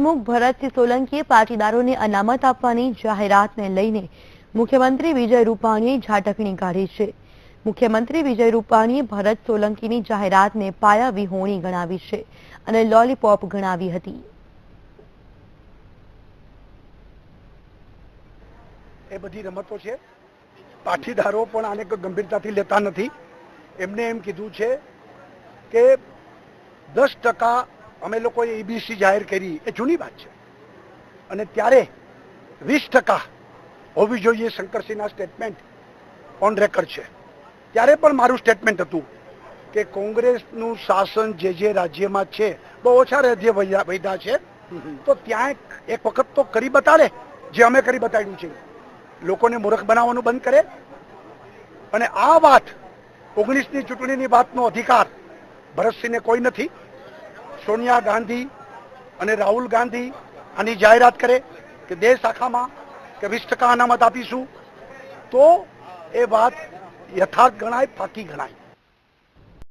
પ્રમુખ ભરતસિંહ સોલંકીએ પાટીદારોને અનામત આપવાની જાહેરાતને લઈને મુખ્યમંત્રી વિજય રૂપાણીએ ઝાટકણી કાઢી છે। મુખ્યમંત્રી વિજય રૂપાણીએ ભરત સોલંકીની જાહેરાતને પાયાવિહોણી ગણાવી છે અને લોલીપોપ ગણાવી હતી। એ બધી રમતો છે, પાટીદારો પણ આને ગંભીરતાથી લેતા નથી। એમને એમ કીધું છે કે 10% અમે લોકોએ ઈબીસી જાહેર કરી, એ જૂની વાત છે, અને ત્યારે 20% હોવી જોઈએ શંકરસિંહના સ્ટેટમેન્ટ ઓન રેકર્ડ છે। ત્યારે પણ મારું સ્ટેટમેન્ટ હતું કે કોંગ્રેસનું શાસન જે રાજ્યમાં છે, બહુ ઓછા રાજ્ય વૈધા છે, તો ત્યાં એક વખત તો કરી બતાડે જે અમે કરી બતાવ્યું છે। લોકોને મૂર્ખ બનાવવાનું બંધ કરે। અને આ વાત 19ની ચૂંટણીની વાતનો અધિકાર ભરતસિંહને કોઈ નથી। સોનિયા ગાંધી અને રાહુલ ગાંધી આની જાહેરાત કરે કે દેશ આખામાં કે 20% અનામત આપીશું, તો એ વાત યથાર્થ ગણાય, પાકી ગણાય।